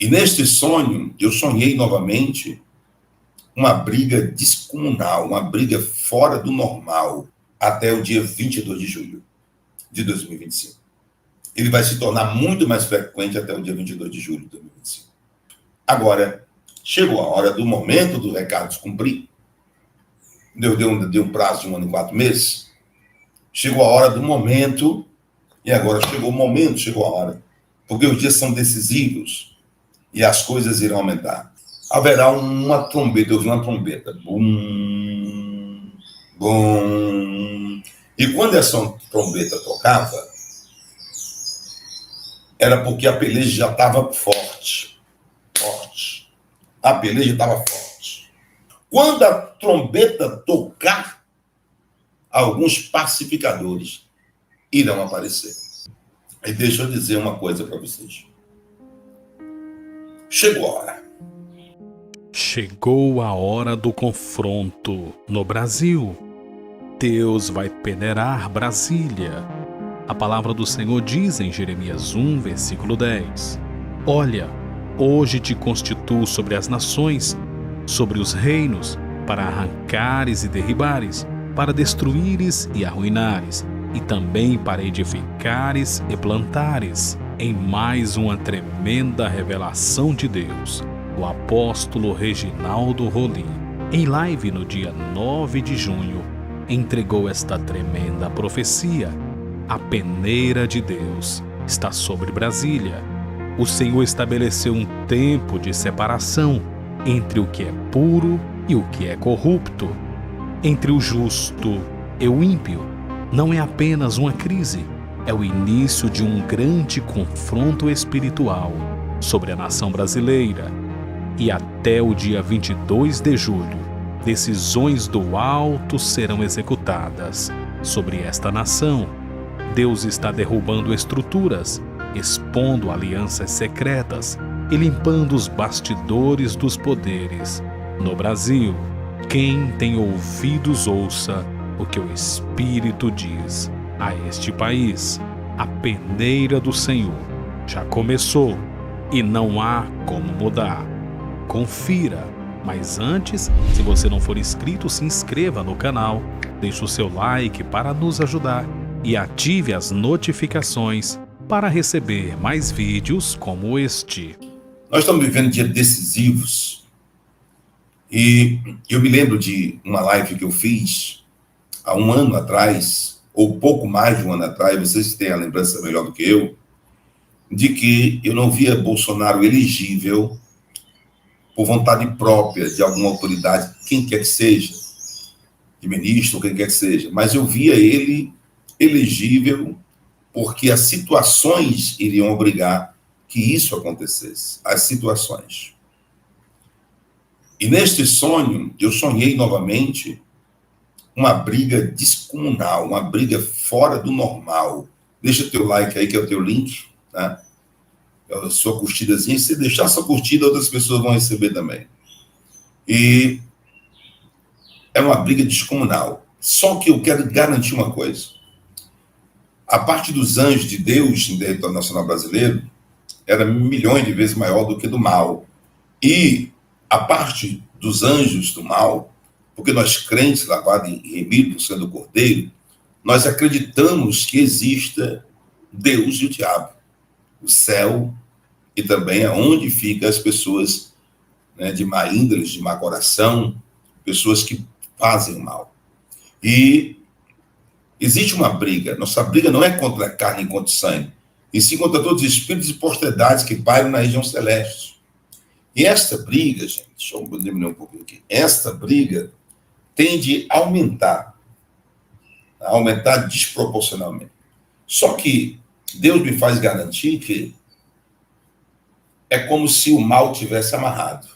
E neste sonho, eu sonhei novamente uma briga descomunal, uma briga fora do normal, até o dia 22 de julho de 2025. Ele vai se tornar muito mais frequente até o dia 22 de julho de 2025. Agora, chegou a hora do momento do recado se cumprir. Deu um prazo de 1 ano e 4 meses. Chegou a hora do momento, e agora chegou o momento, chegou a hora. Porque os dias são decisivos e as coisas irão aumentar. Haverá uma trombeta, eu ouvi uma trombeta. Bum, bum. E quando essa trombeta tocava, era porque a peleja já estava forte. A peleja estava forte. Quando a trombeta tocar, alguns pacificadores irão aparecer. E deixa eu dizer uma coisa para vocês. Chegou a hora. Chegou a hora do confronto no Brasil. Deus vai peneirar Brasília. A palavra do Senhor diz em Jeremias 1, versículo 10. Olha, hoje te constituo sobre as nações, sobre os reinos, para arrancares e derribares, para destruíres e arruinares, e também para edificares e plantares. Em mais uma tremenda revelação de Deus, o apóstolo Reginaldo Rolim, em live no dia 9 de junho, entregou esta tremenda profecia. A peneira de Deus está sobre Brasília. O Senhor estabeleceu um tempo de separação entre o que é puro e o que é corrupto, entre o justo e o ímpio. Não é apenas uma crise, é o início de um grande confronto espiritual sobre a nação brasileira. E até o dia 22 de julho, decisões do alto serão executadas sobre esta nação. Deus está derrubando estruturas, expondo alianças secretas e limpando os bastidores dos poderes. No Brasil, quem tem ouvidos ouça o que o Espírito diz a este país. A peneira do Senhor já começou e não há como mudar. Confira, mas antes, se você não for inscrito, se inscreva no canal, deixe o seu like para nos ajudar e ative as notificações para receber mais vídeos como este. Nós estamos vivendo dias decisivos e eu me lembro de uma live que eu fiz há um ano atrás, ou pouco mais de um ano atrás, vocês têm a lembrança melhor do que eu, de que eu não via Bolsonaro elegível por vontade própria de alguma autoridade, quem quer que seja, de ministro, quem quer que seja, mas eu via ele elegível porque as situações iriam obrigar que isso acontecesse, as situações. E neste sonho, eu sonhei novamente uma briga descomunal, uma briga fora do normal. Deixa o teu like aí, que é o teu link, tá? A sua curtidazinha. Se você deixar sua curtida, outras pessoas vão receber também. E é uma briga descomunal. Só que eu quero garantir uma coisa. A parte dos anjos de Deus em território nacional brasileiro era milhões de vezes maior do que do mal. E a parte dos anjos do mal, porque nós crentes, lavados e remidos no sangue do Cordeiro, nós acreditamos que exista Deus e o diabo, o céu e também aonde ficam as pessoas, né, de má índole, de má coração, pessoas que fazem o mal. E existe uma briga. Nossa briga não é contra a carne e contra o sangue, e sim contra todos os espíritos e potestades que pairam na região celeste. E esta briga, gente, deixa eu diminuir um pouquinho aqui, esta briga tende a aumentar desproporcionalmente. Só que Deus me faz garantir que é como se o mal tivesse amarrado.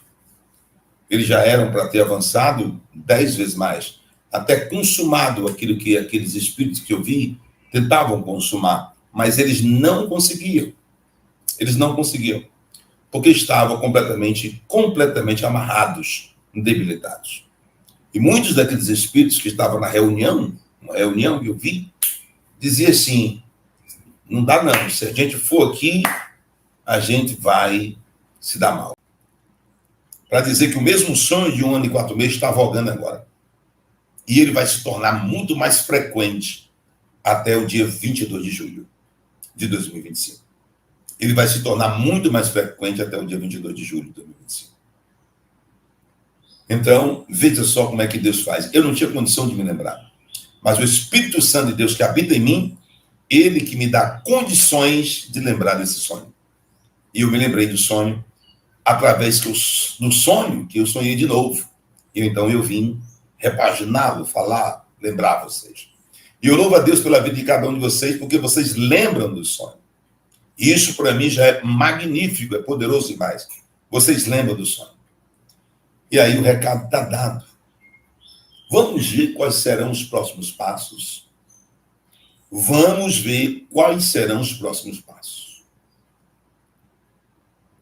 Eles já eram para ter avançado 10 vezes mais, até consumado aquilo que aqueles espíritos que eu vi tentavam consumar, mas eles não conseguiam. Eles não conseguiam, porque estavam completamente amarrados, debilitados. E muitos daqueles espíritos que estavam na reunião, uma reunião que eu vi, dizia assim: não dá não, se a gente for aqui, a gente vai se dá mal. Para dizer que o mesmo sonho de 1 ano e 4 meses está vogando agora. E ele vai se tornar muito mais frequente até o dia 22 de julho de 2025. Ele vai se tornar muito mais frequente até o dia 22 de julho de 2025. Então, veja só como é que Deus faz. Eu não tinha condição de me lembrar. Mas o Espírito Santo de Deus que habita em mim, ele que me dá condições de lembrar desse sonho. E eu me lembrei do sonho através do sonho que eu sonhei de novo. Então eu vim repaginá-lo, falar, lembrar vocês. E eu louvo a Deus pela vida de cada um de vocês, porque vocês lembram do sonho. E isso para mim já é magnífico, é poderoso demais. Vocês lembram do sonho. E aí o recado está dado. Vamos ver quais serão os próximos passos. Vamos ver quais serão os próximos passos.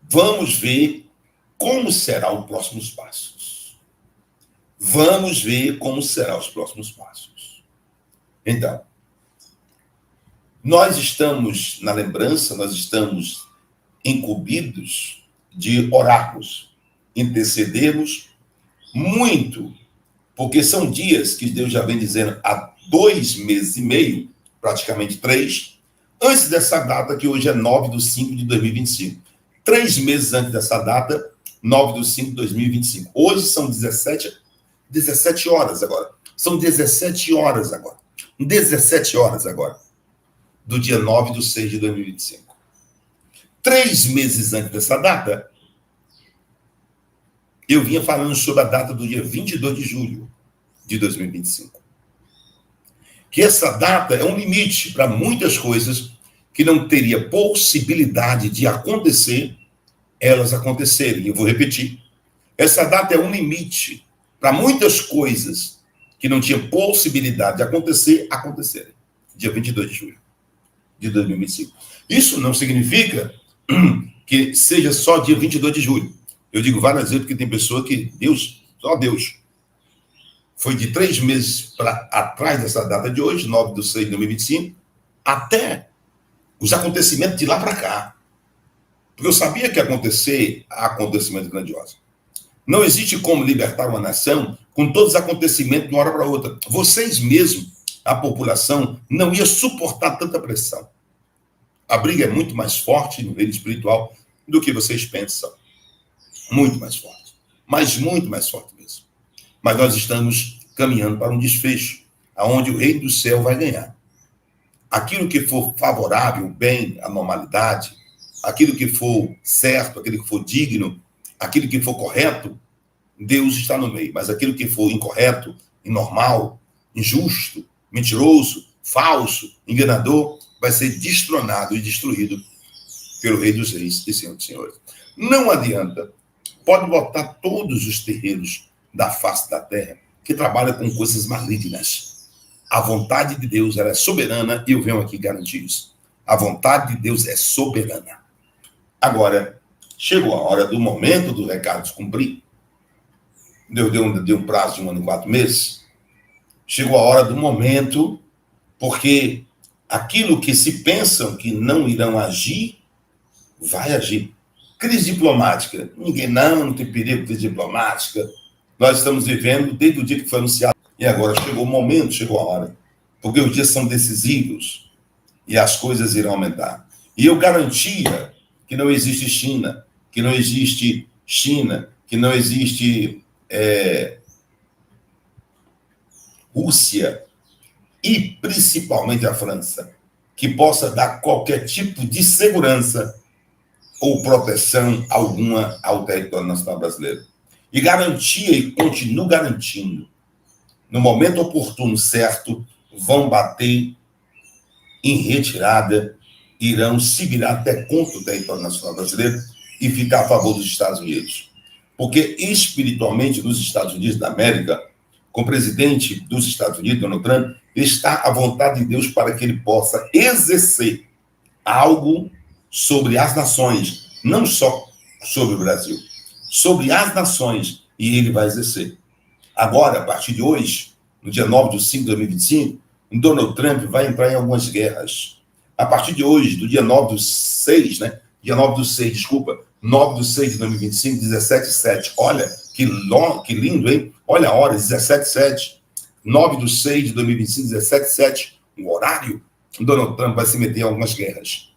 Vamos ver como serão os próximos passos. Vamos ver como serão os próximos passos. Então, nós estamos na lembrança, nós estamos incumbidos de orarmos, intercedermos muito, porque são dias que Deus já vem dizendo há 2 meses e meio, praticamente 3, antes dessa data, que hoje é 9/5 de 2025. 3 meses antes dessa data, 9/5 de 2025. Hoje são 17 horas agora. São 17 horas agora. 17 horas agora. Do dia 9/6 de 2025. 3 meses antes dessa data, eu vinha falando sobre a data do dia 22 de julho de 2025. Que essa data é um limite para muitas coisas que não teria possibilidade de acontecer, elas acontecerem. Eu vou repetir. Essa data é um limite para muitas coisas que não tinha possibilidade de acontecer, acontecerem. Dia 22 de julho de 2025. Isso não significa que seja só dia 22 de julho. Eu digo várias vezes porque tem pessoa que só Deus. Foi de 3 meses para atrás dessa data de hoje, 9/6 de 2025, até os acontecimentos de lá para cá. Porque eu sabia que ia acontecer acontecimentos grandiosos. Não existe como libertar uma nação com todos os acontecimentos de uma hora para outra. Vocês mesmos, a população, não ia suportar tanta pressão. A briga é muito mais forte no reino espiritual do que vocês pensam. Muito mais forte. Mas muito mais forte mesmo. Mas nós estamos caminhando para um desfecho, aonde o reino do céu vai ganhar. Aquilo que for favorável, bem, a normalidade, aquilo que for certo, aquilo que for digno, aquilo que for correto, Deus está no meio. Mas aquilo que for incorreto, inormal, injusto, mentiroso, falso, enganador, vai ser destronado e destruído pelo Rei dos Reis e Senhor dos Senhores. Não adianta. Pode botar todos os terreiros da face da terra que trabalham com coisas malignas. A vontade de Deus, ela é soberana, e eu venho aqui garantir isso. A vontade de Deus é soberana. Agora, chegou a hora do momento do recado se cumprir. Deus deu um prazo de 1 ano e 4 meses. Chegou a hora do momento, porque aquilo que se pensam que não irão agir, vai agir. Crise diplomática. Não tem perigo de crise diplomática. Nós estamos vivendo desde o dia que foi anunciado. E agora chegou o momento, chegou a hora. Porque os dias são decisivos e as coisas irão aumentar. E eu garantia que não existe China, que não existe Rússia e principalmente a França, que possa dar qualquer tipo de segurança ou proteção alguma ao território nacional brasileiro. E garantia, e continuo garantindo, no momento oportuno, certo, vão bater em retirada, irão se virar até contra o território nacional brasileiro e ficar a favor dos Estados Unidos. Porque espiritualmente, nos Estados Unidos da América, com o presidente dos Estados Unidos, Donald Trump, está à vontade de Deus para que ele possa exercer algo sobre as nações, não só sobre o Brasil, sobre as nações, e ele vai exercer. Agora, a partir de hoje, no dia 9/5 de 2025, o Donald Trump vai entrar em algumas guerras. A partir de hoje, do dia 9/6, 9/6/2025, 17/7. Olha, que lindo, hein? Olha a hora, 17/7. 9/6/2025, 17/7. O horário. Donald Trump vai se meter em algumas guerras.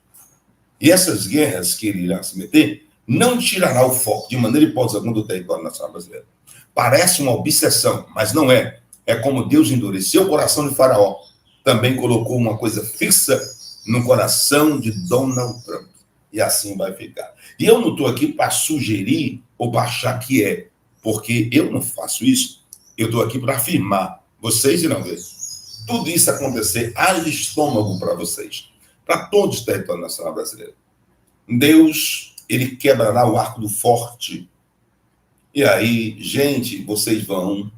E essas guerras que ele irá se meter não tirará o foco de maneira hipótese alguma do território nacional brasileiro. Parece uma obsessão, mas não é. É como Deus endureceu o coração de Faraó. Também colocou uma coisa fixa no coração de Donald Trump. E assim vai ficar. E eu não estou aqui para sugerir ou para achar que é, porque eu não faço isso. Eu estou aqui para afirmar. Vocês irão ver. Tudo isso acontecer, haja estômago para vocês, para todos os territórios nacional brasileiro. Deus, ele quebrará o arco do forte. E aí, gente, vocês vão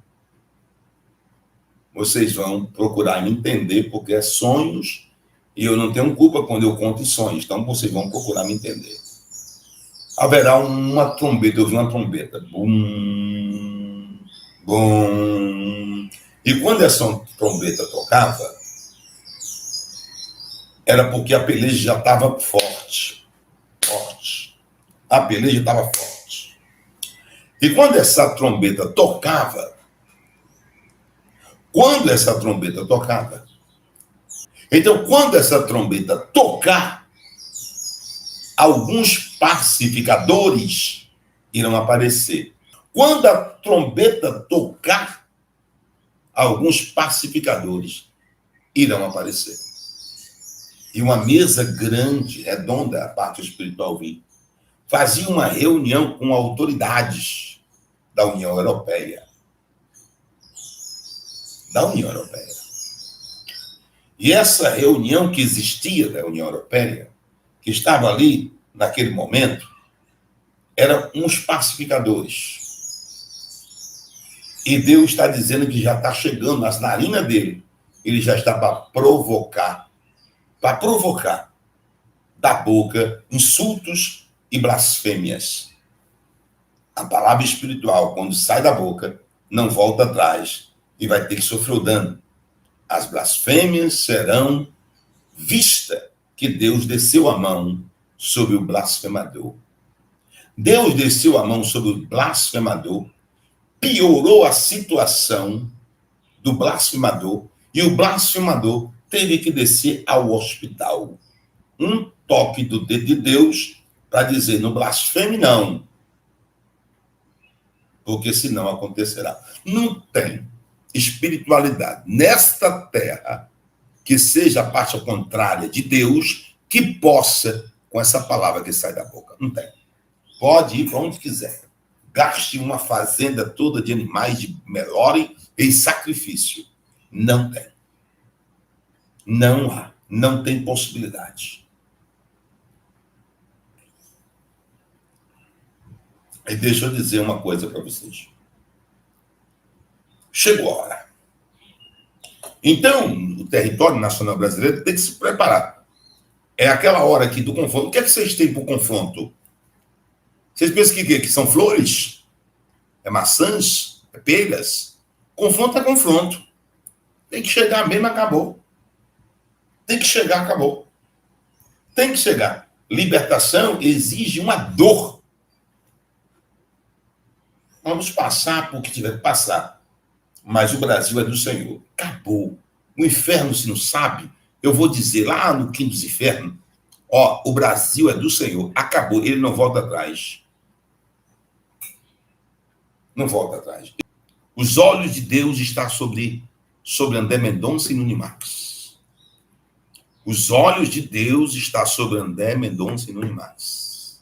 procurar me entender, porque é sonhos, e eu não tenho culpa quando eu conto em sonhos, então vocês vão procurar me entender. Haverá uma trombeta, eu vi uma trombeta, bum, bum, e quando essa trombeta tocava, era porque a peleja já estava forte. A peleja estava forte. E quando essa trombeta tocava, então quando essa trombeta tocar, alguns pacificadores irão aparecer. Quando a trombeta tocar, alguns pacificadores irão aparecer. E uma mesa grande, redonda, a parte espiritual vi, fazia uma reunião com autoridades da União Europeia. E essa reunião que existia da União Europeia, que estava ali naquele momento, eram uns pacificadores. E Deus está dizendo que já está chegando nas narinas dele. Ele já está para provocar da boca insultos e blasfêmias. A palavra espiritual, quando sai da boca, não volta atrás e vai ter que sofrer o dano. As blasfêmias serão vistas que Deus desceu a mão sobre o blasfemador. Deus desceu a mão sobre o blasfemador, piorou a situação do blasfemador e o blasfemador teve que descer ao hospital. Um toque do dedo de Deus para dizer, não blasfeme não, porque senão acontecerá. Não tem espiritualidade nesta terra que seja a parte contrária de Deus que possa, com essa palavra que sai da boca. Não tem. Pode ir para onde quiser. Gaste uma fazenda toda de animais de melhore em sacrifício. Não tem. Não há. Não tem possibilidade. E deixa eu dizer uma coisa para vocês. Chegou a hora. Então, o território nacional brasileiro tem que se preparar. É aquela hora aqui do confronto. O que é que vocês têm para o confronto? Vocês pensam que são flores? É maçãs? É pegas? Confronto é confronto. Tem que chegar mesmo, acabou. Tem que chegar, acabou. Tem que chegar. Libertação exige uma dor. Vamos passar por que tiver que passar. Mas o Brasil é do Senhor. Acabou. O inferno, se não sabe, eu vou dizer lá no quinto dos infernos, o Brasil é do Senhor. Acabou. Ele não volta atrás. Não volta atrás. Os olhos de Deus estão sobre André Mendonça e Nunimax. Os olhos de Deus estão sobre André Mendonça e Nunimax.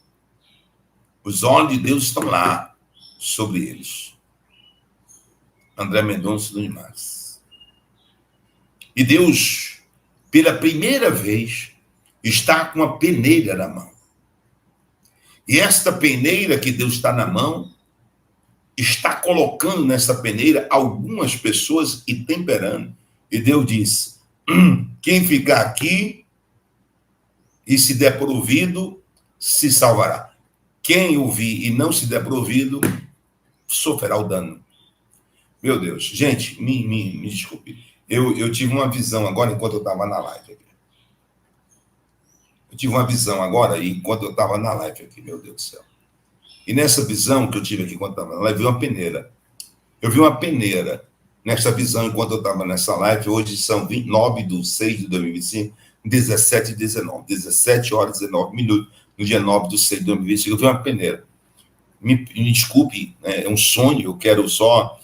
Os olhos de Deus estão lá sobre eles. André Mendonça e Nunimax. E Deus, pela primeira vez, está com uma peneira na mão. E esta peneira que Deus está na mão, está colocando nessa peneira algumas pessoas e temperando. E Deus diz, quem ficar aqui e se der por ouvido, se salvará. Quem ouvir e não se der por ouvido, sofrerá o dano. Meu Deus. Gente, me desculpe. Eu tive uma visão agora enquanto eu estava na live aqui. Eu tive uma visão agora enquanto eu estava na live aqui, meu Deus do céu. E nessa visão que eu tive aqui enquanto estava na live, eu vi uma peneira. Eu vi uma peneira nessa visão enquanto eu estava nessa live. Hoje são 9/6/2025, 17h19, 17h19, no dia 9/6/2025. Eu vi uma peneira. Me desculpe, é um sonho, eu quero só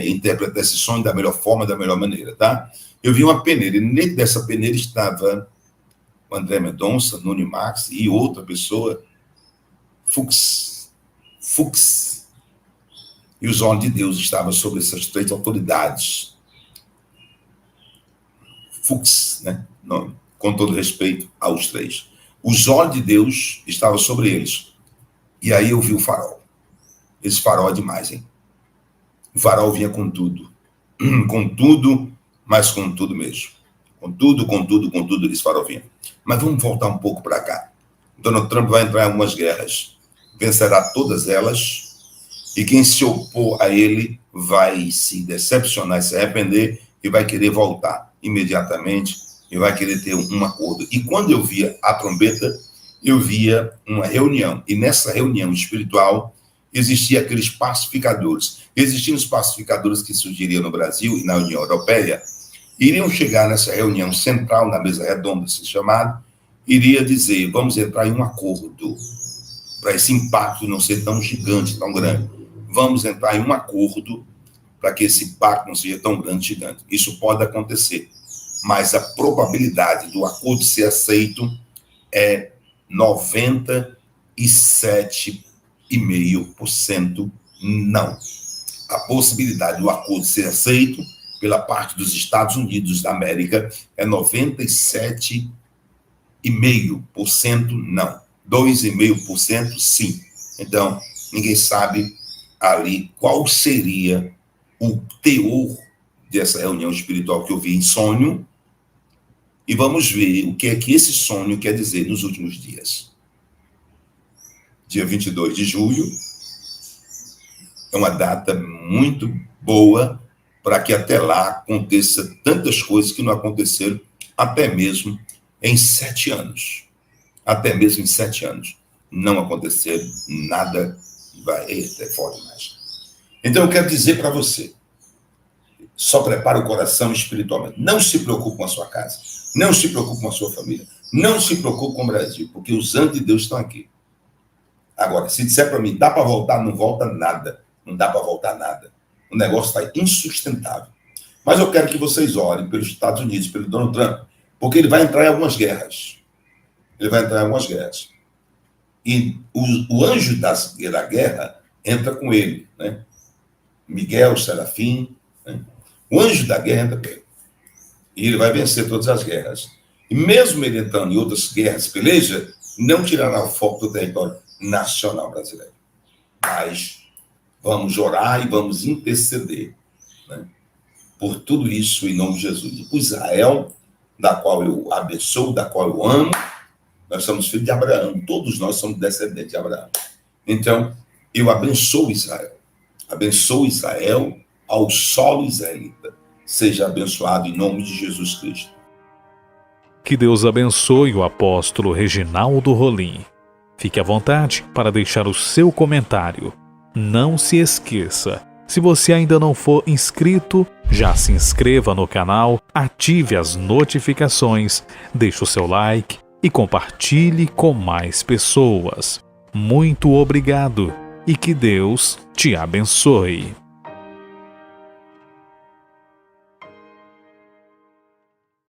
interpretar esse sonho da melhor forma, da melhor maneira, tá? Eu vi uma peneira, e dentro dessa peneira estava o André Mendonça, Nuno Max e outra pessoa, Fux. E os olhos de Deus estavam sobre essas três autoridades. Fux, né? Não, com todo respeito aos três. Os olhos de Deus estavam sobre eles. E aí eu vi o farol. Esse farol é demais, hein? O farol vinha com tudo. Com tudo, mas com tudo mesmo. Com tudo, esse farol vinha. Mas vamos voltar um pouco para cá. Donald Trump vai entrar em algumas guerras. Vencerá todas elas. E quem se opor a ele vai se decepcionar, se arrepender e vai querer voltar imediatamente e vai querer ter um acordo. E quando eu via a trombeta, eu via uma reunião. E nessa reunião espiritual existiam aqueles pacificadores. Existiam os pacificadores que surgiriam no Brasil e na União Europeia. Iriam chegar nessa reunião central, na mesa redonda, assim chamado, iria dizer, vamos entrar em um acordo para esse impacto não ser tão gigante, tão grande. Vamos entrar em um acordo para que esse impacto não seja tão grande, gigante. Isso pode acontecer, mas a probabilidade do acordo ser aceito é 97,5% não. A possibilidade do acordo ser aceito pela parte dos Estados Unidos da América é 97,5% não. 2,5% sim. Então, ninguém sabe ali qual seria o teor dessa reunião espiritual que eu vi em sonho, e vamos ver o que é que esse sonho quer dizer nos últimos dias. Dia 22 de julho é uma data muito boa para que até lá aconteça tantas coisas que não aconteceram até mesmo em 7 anos. Até mesmo em 7 anos. Não aconteceu nada. É forte demais. Então eu quero dizer para você, só prepara o coração espiritualmente. Não se preocupe com a sua casa. Não se preocupe com a sua família. Não se preocupe com o Brasil, porque os anjos de Deus estão aqui. Agora, se disser para mim, dá para voltar? Não volta nada. Não dá para voltar nada. O negócio está insustentável. Mas eu quero que vocês orem pelos Estados Unidos, pelo Donald Trump, porque ele vai entrar em algumas guerras. Ele vai entrar em algumas guerras. E o anjo da guerra entra com ele, né? Miguel, Serafim, né? O anjo da guerra entra com ele. E ele vai vencer todas as guerras. E mesmo ele entrando em outras guerras, peleja, não tirará o foco do território nacional brasileiro. Mas vamos orar e vamos interceder, né, por tudo isso em nome de Jesus. E por Israel, da qual eu abençoo, da qual eu amo. Nós somos filhos de Abraão. Todos nós somos descendentes de Abraão. Então, eu abençoo Israel. Abençoo Israel ao solo israelita. Seja abençoado em nome de Jesus Cristo. Que Deus abençoe o apóstolo Reginaldo Rolim. Fique à vontade para deixar o seu comentário. Não se esqueça, se você ainda não for inscrito, já se inscreva no canal, ative as notificações, deixe o seu like e compartilhe com mais pessoas. Muito obrigado e que Deus te abençoe.